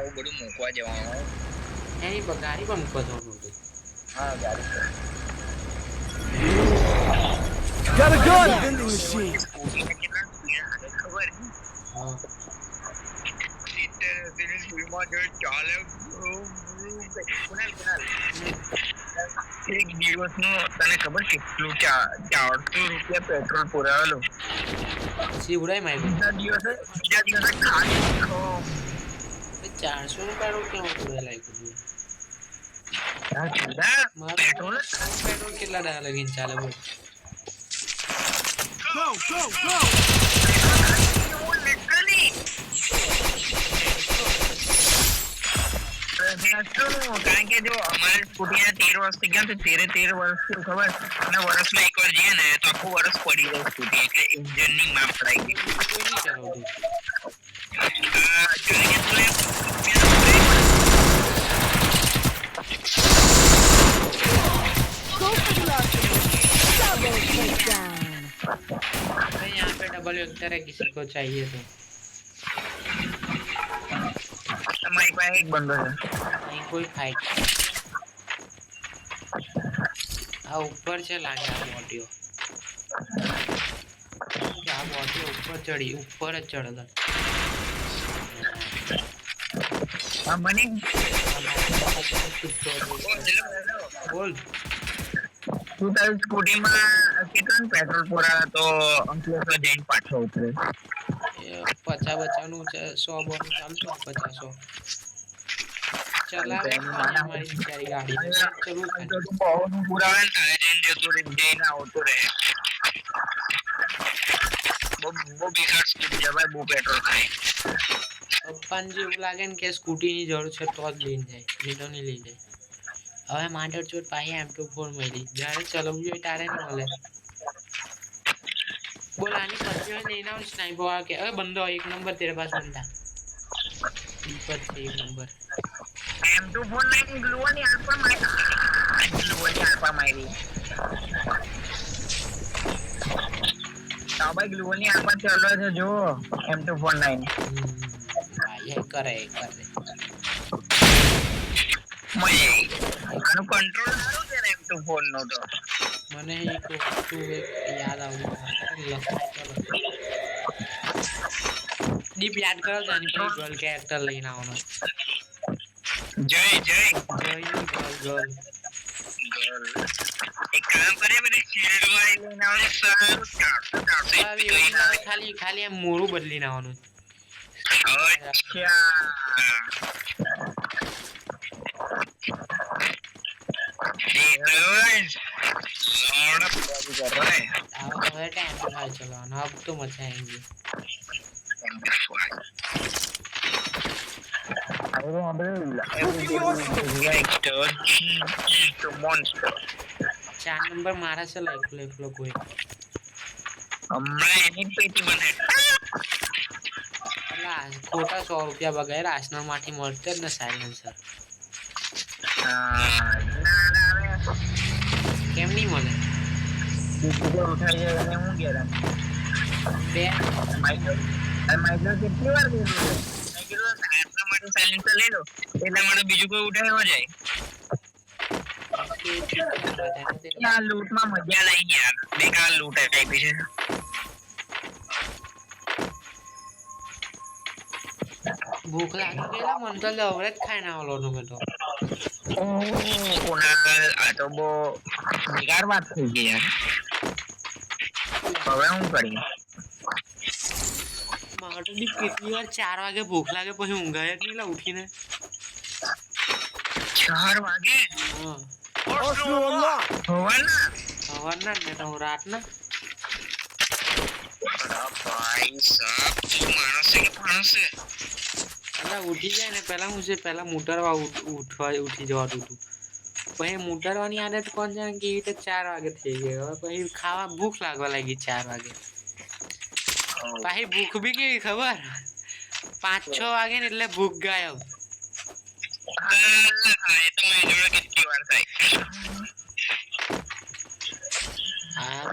આવું બધું મૂકવા જવાનું એની ગાડી પણ મૂકવા જવાનું હતું. હા ગાડી Got a gun! Vending machine. સ્કૂટીને કેટલા સ્પીડ હાલે ખબર હા 70 ની સ્પીડમાં જો ચાલે કુનાલ એક દિવસનો તને ખબર કેટલું 400 રૂપિયા પેટ્રોલ પુરાવેલું શિવરાય માર્યું બીજા દિવસે ખાલી 400 નું પેટ્રોલ કેવું પૂરા લાગ્યું પેટ્રોલ પેટ્રોલ કેટલા ડાલા લગીને ચાલે બોલ Go, go, go! કારણ કે જો અમારે સ્કૂટીને 13 વર્ષ થઈ ગયા તો 13 વર્ષ ખબર અને વર્ષમાં એકવાર જઈએ ને તો આખું વર્ષ પડી જાય સ્કૂટી એટલે ઇન્જિનની માપ પડાઈ ગઈ Go for the last double takedown. यहाँ पे डबल तरह किसी को चाहिए तो તમારી પાસે એક બંદો છે नहीं कोई फाइट आ ऊपर से लागे आ मोटियो क्या मोटियो ऊपर चढ़ी ऊपर ज चढ़ હા મને बोल તું તારી સ્કૂટીમાં કેટલાનું પેટ્રોલ પુરાવે તો અંકલેશ્વર જઈને પાછો ઉતરે 50 બચાનું 100 બોનું ચાલતું 50 ચલાવે મારી બિચારી ગાડી ચલું તો તું બહુનું પુરાવે ને તારે જઈને આવતો રહે બહુ બેકાર સ્કૂટી છે ભાઈ બહુ પેટ્રોલ ખાય પપ્પાને જેવું લાગે ને કે સ્કૂટીની જરૂર છે તો જ લઈને જાય નહીં તો નહીં લઈ જાય હવે માંડર ચોટ પાછી M24 મળી જ્યારે ચલાવવું જોઈએ ત્યારે નહીં મળે बोल आनी पड़ती है नहीं ना स्नाइपर आके अरे बंदो एक नंबर तेरे पास बंदा ऊपर से एक नंबर M24 नहीं ग्लूवनी आसपास मारी भाई ग्लूवनी आसपास चलो है जो M249 ये करे मजे આનો કંટ્રોલ સારો છે ને M24 નો તો મને એક વસ્તુ યાદ આવ્યું ડીપ યાદ કરો જાની પર ગર્લ કેરેક્ટર લઈને આવવાનો જય ગર્લ એક કામ કરે મને શીલ્ડ વાળી લઈને આવે સારું 400 ખાલી એમ મોરું બદલીને આવવાનું અચ્છા चलाना अब तो मचाएंगे चार नंबर मारा से लाइफ कोई हमारा एनी पेटी बने खोटा 100 रुपया बगैर आसनर माठी મળતે જ ને સાયલેન્સર કેમ નહીં મળે ઉઠાઈ જાય અને હું ગયા બે માઇક્રો કેટલી વાર કીધું મેં કીધું આટલા માટે સાયલેન્સર લઈ લો એટલા માટે બીજું કોઈ ઉઠાઈ જાય આ લૂટમાં મજા લઈ યાર બેકાર લૂટ ટાઈપ છે ભૂખ લાગી ગયેલા મન તો લવરે જ ખાઈને આવલો મેં તો કુનાલ આ તો બહુ બેકાર વાત થઈ ગઈ યાર હવે હું કરી મારે બી કેટલી વાર 4 વાગે ભૂખ લાગે પછી ઊંઘાય જ નહીં લા ઉઠીને 4 વાગે હા હવાના ને તો રાતના ભાઈ સાહેબ તું માણસ છે કે માણસ છે અલા ઉઠી જાય ને પહેલા મોટરવા ઉઠી જવાતું હતું પછી મોટરવાની આદત કોણ જાણે કેવી રીતે 4 વાગે થઈ ગઈ હવે પછી ખાવા ભૂખ લાગવા લાગી 4 વાગે પછી ભૂખ બી કેવી ખબર 5-6 વાગે ને એટલે ભૂખ ગાયબ એ તો મેં જોડે કેટલી વાર થાય હા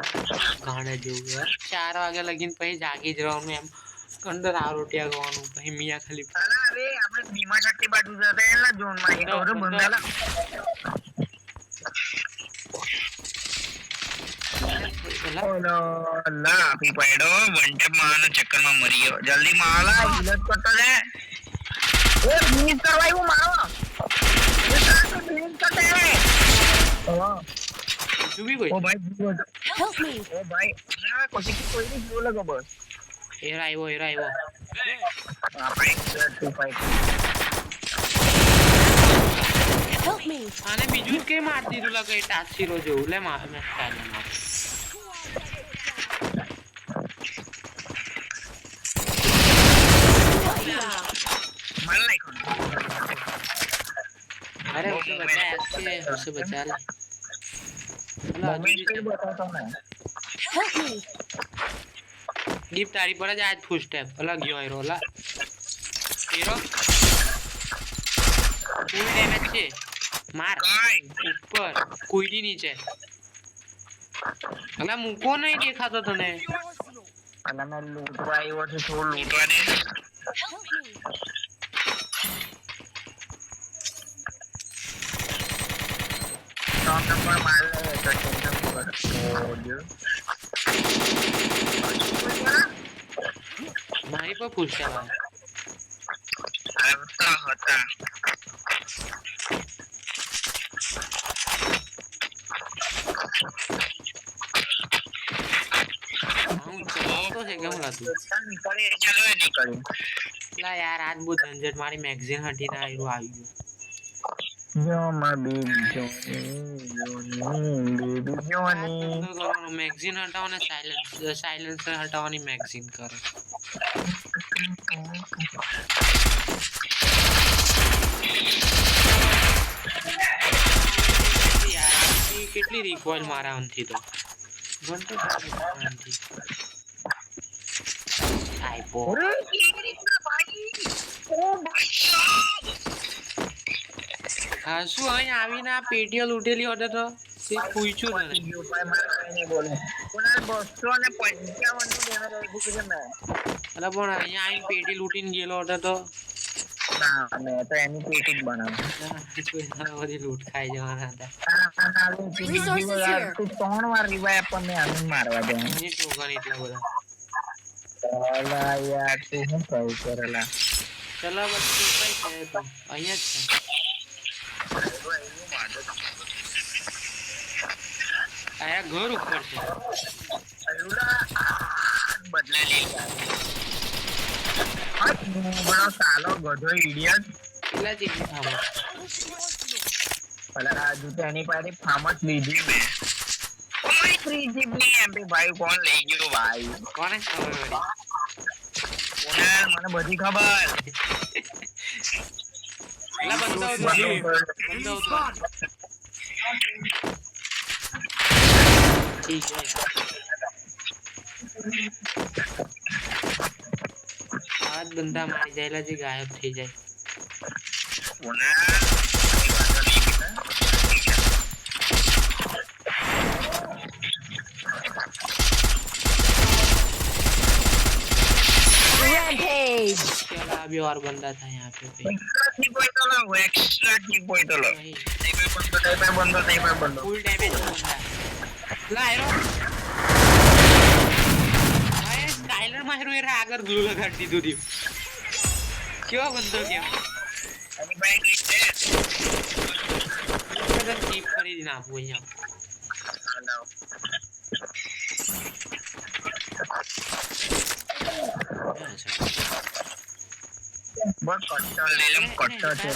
ગાણે જેવું 4 વાગે લગીને પછી જાગી જ રહેવાનું એમ અંદર આ રોટિયા ખાવાનું પછી મિયા ખાલી અરે આપણે ભીમા શક્તિ બાજુ જતા એલા ઝોનમાં એક ઓર બંધાલા ઓલો લા આપી પડ્યો વન ટેપ મારવાના ચક્કરમાં મરી ગયો જલ્દી મારલા હિલત કરતો છે એ ફિનિશ કરવા આવ્યો મારો એ તાતો ફિનિશ કરતે ચૂબી ગઈ ઓ ભાઈ Help me. ઓ ભાઈ ના કોશિશ કોઈ નહીં જો લગો બસ એરા આવ્યો આપણે 2 5 Help me. આને બીજું જ કે માર દીધું લા કઈ ટાસીરો જેવું લે માર મે સ્ટાઈલ માર માર નાખો अरे उसे बचा ऐसे उसे बचा ले अल्लाह મોમેન્ટ बीजू બતાવતો ને Help me. ડીપ તારી પર જ આજ ફૂલ સ્ટેપ અલગ ગયો હીરો લા હીરો ફૂલ ડેમેજ છે માર કાઈ ઉપર કુઈડી નીચે અલા મૂકો નહીં દેખાતો તને અને મેં લૂંટવા આવ્યો છે થોડું લૂંટવા દે Help me. टॉप नंबर मार ले तो टेंशन कर ओडियो મારી પર ફૂલ સ્ટેપ આવે આવતા હતા હું ચલાવતો છે કેમ લાતું નીકળે ચાલો એ નીકળ્યું લા યાર આજ બહુ ઝંઝટ મારી મેગઝીન હટીને આયરું આવી ગયું જો માં બેબી જોની મેગઝીન હટાવો ને સાયલેન્સર હટાવવાની મેગઝીન કરો યાર કેટલી રિકોઇલ મારા આનથી તો ઘંટો આનથી આઈપો અરે કેવી રીતના ભાઈ ઓ ભાઈ સાહેબ હા શું અહીં આવીને આ પેટીઓ લૂંટેલી હોતે તો તે પૂછ્યું તને યુ ભાઈ મારે નહીં બોલે કોના 255 નું ડેમેજ આવ્યું છે મેં અરે પણ અહીંયા આવીને પેટી લૂંટીને ગયેલો હોતે તો ના મેં તો એની પેટી જ બનાવી બધી લૂંટ ખાઈ જવાના હતા Resources here. તું 3 વાર રિવાઇવ આપણને આને મારવા દે એ ટોકન એટલા બધા ઓલા યાર તું શું કહું કરેલા ચલો બસ તું કઈ છે તો અહીંયા જ છે આયા ઘર ઉપર છે બદલા લે બડો સાલો ગધો ઇડિયટ કેટલા ચીજ થામો પેલા હજુ તો એની પાસે ફામસ લીધી મેં ઓય 3GB ની એમપી ભાઈ કોણ લઈ ગયો ભાઈ કોને ખબર પડી ઓને મને બધી ખબર એલા બંધો બંધો ઠીક છે આજ બંદા મારી જાયલા જે ગાયબ થઈ જાય ઓને Rampage. चला अभी और बंदा था यहाँ पे भाई एक्स्ट्रा की कोई तो लो वही नहीं पे बंदो फुल डैमेज बंदा ला हीरो भाई स्काइलर में हीरो एरा आगर ग्लू लगा દીધું दी क्यों बंदो क्या अभी भाई की છે કદર ચીપ ખરીદી નાખું અહીંયા हेलो બસ કટ્ટર લઈ લઉં કટ્ટર છે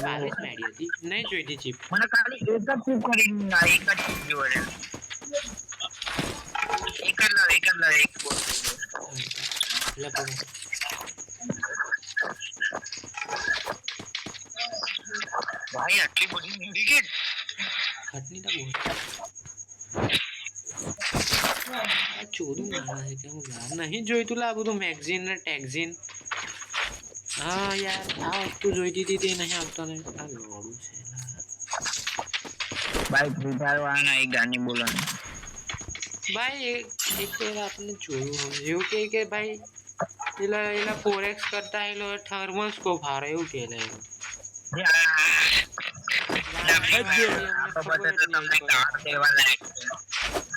નહીં જોઈતી ચીપ મને ખાલી એક જ ચીપ કરી ના એક જ ચીપ જોડે એક જ લા એક બોલ લે પડો ભાઈ આટલી બધી મીડી કે ખટની તો બહુ આ ચોરું મારા છે કે હું યાર નહીં જોઈતું લા બધું મેગઝીન ને ટેગઝીન હા યાર આ વસ્તુ જોઈતી હતી તે નહીં આવતો ને આ લોડું છે ભાઈ ફ્રી ફાયર વાળા એક ગાની બોલવાની ભાઈ એક વાર આપણે જોયું સમજ્યું કે ભાઈ એલા ફોરેક્સ કરતા એલો થર્મલ સ્કોપ હારો એવું કે લે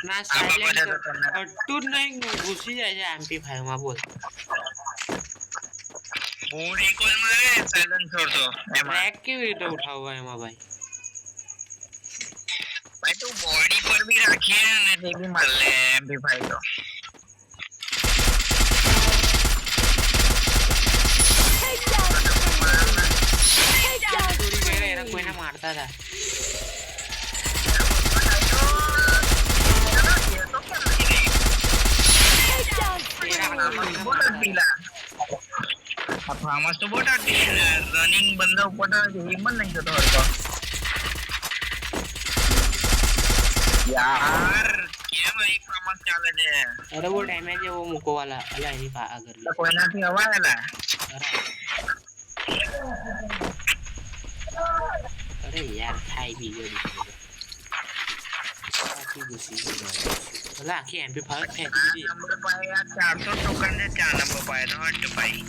ના સાયલેન્ટ અટતું જ નહીં ઘૂસી જાય છે એમપી5 માં બોલ બોર્ડ ઇક્વલ મારે સાયલેન્ટ છોડતો એમાં ટ્રેક કેવી રીતે ઉઠાવવા એમાં ભાઈ ભાઈ તું બોડી પર બી રાખીએ ને તે બી માર લે એમપી5 તો Take down. Take down. ચોરી કરે એના કોઈને મારતા હતા Take down. ફાર્મસ તો બોટા રનિંગ બંદા ઉપર હિમન નહીં થતો હરકો યાર કેમ એક ફાર્મસ ચાલે છે અરે वो डैमेज है वो मुको वाला अला એની આગળ તો કોઈનાથી અવાયેલા અરે યાર ખાઈ બી ગયો આખી ઘૂસી ગયો અલા આખી એમપી5 ફેંકી દીધી નંબર પાય યાર 400 ટોકન ને 4 નંબર પાય તો હટ ભાઈ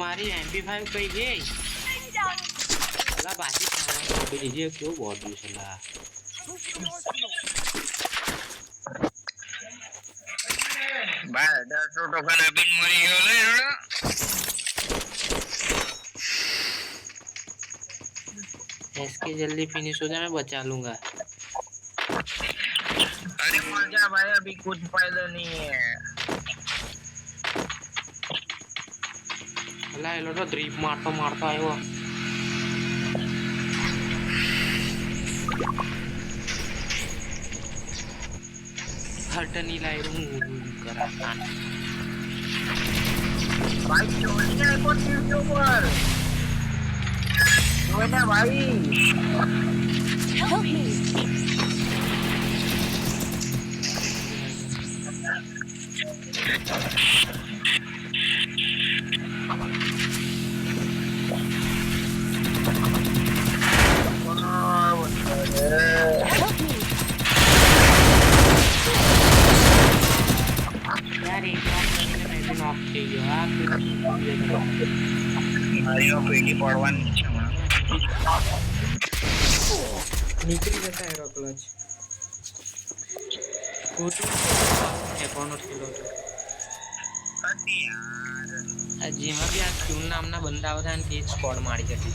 મારી એમપી5 કઈ ગઈ અલા બાજી ખાવા દીધી કેવું બોડ્યું છે લા ભાઈ 10 ટોકન આપીને મરી ગયો લે હેડો इसके जल्दी फिनिश हो जाए मैं बचा लूंगा अरे मर जा भाई अभी कुछ फायदा नहीं है अला ये लोग तो ड्रीप मारता आयो हट नहीं लाई हूं करा भाई चोरी है कौन सी के ऊपर जो ना भाई Help me. Help me. यार एक बार मैं भी नॉक થઈ ગયો આ મારીનો પેટી પડવાની છે નીકળી જતા એરો ક્લચ કોટું એ કોનો થેલો હતો આ જેમાં બી આ ક્યુન નામના બંદા આવતા ને તે સ્કોડ મારી જતી